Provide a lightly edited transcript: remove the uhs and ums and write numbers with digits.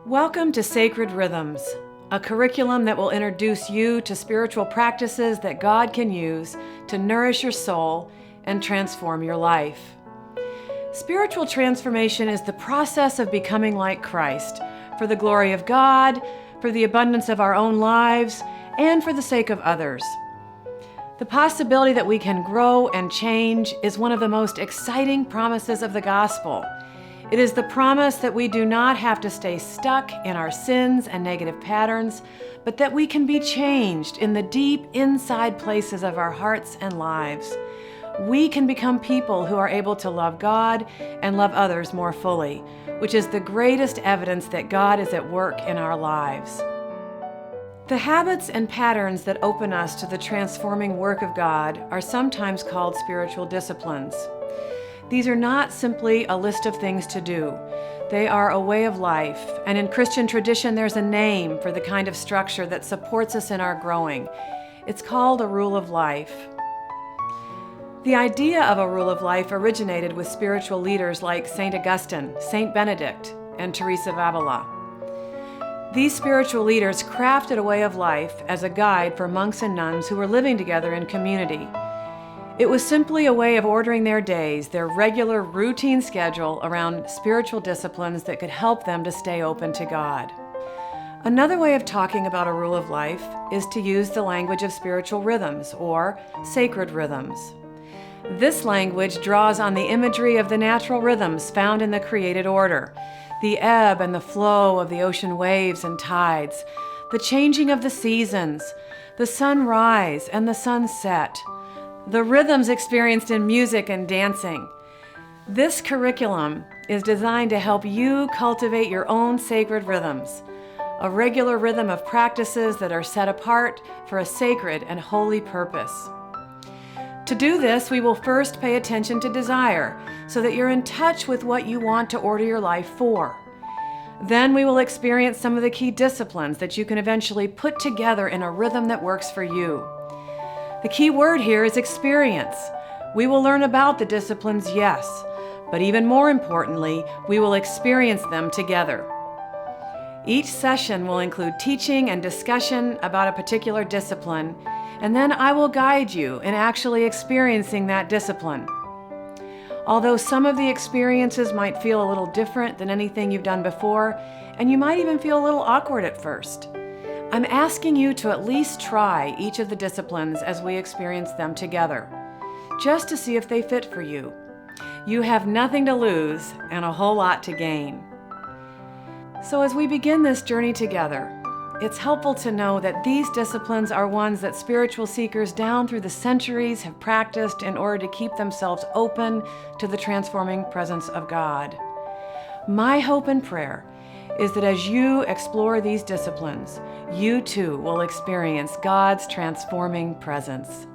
Welcome to Sacred Rhythms, a curriculum that will introduce you to spiritual practices that God can use to nourish your soul and transform your life. Spiritual transformation is the process of becoming like Christ, for the glory of God, for the abundance of our own lives, and for the sake of others. The possibility that we can grow and change is one of the most exciting promises of the gospel. It is the promise that we do not have to stay stuck in our sins and negative patterns, but that we can be changed in the deep inside places of our hearts and lives. We can become people who are able to love God and love others more fully, which is the greatest evidence that God is at work in our lives. The habits and patterns that open us to the transforming work of God are sometimes called spiritual disciplines. These are not simply a list of things to do. They are a way of life, and in Christian tradition there's a name for the kind of structure that supports us in our growing. It's called a rule of life. The idea of a rule of life originated with spiritual leaders like St. Augustine, St. Benedict, and Teresa of Avila. These spiritual leaders crafted a way of life as a guide for monks and nuns who were living together in community. It was simply a way of ordering their days, their regular routine schedule around spiritual disciplines that could help them to stay open to God. Another way of talking about a rule of life is to use the language of spiritual rhythms, or sacred rhythms. This language draws on the imagery of the natural rhythms found in the created order, the ebb and the flow of the ocean waves and tides, the changing of the seasons, the sunrise and the sunset, the rhythms experienced in music and dancing. This curriculum is designed to help you cultivate your own sacred rhythms, a regular rhythm of practices that are set apart for a sacred and holy purpose. To do this, we will first pay attention to desire, so that you're in touch with what you want to order your life for. Then we will experience some of the key disciplines that you can eventually put together in a rhythm that works for you. The key word here is experience. We will learn about the disciplines, yes, but even more importantly, we will experience them together. Each session will include teaching and discussion about a particular discipline, and then I will guide you in actually experiencing that discipline. Although some of the experiences might feel a little different than anything you've done before, and you might even feel a little awkward at first, I'm asking you to at least try each of the disciplines as we experience them together, just to see if they fit for you. You have nothing to lose and a whole lot to gain. So as we begin this journey together, it's helpful to know that these disciplines are ones that spiritual seekers down through the centuries have practiced in order to keep themselves open to the transforming presence of God. My hope and prayer is that as you explore these disciplines, you too will experience God's transforming presence.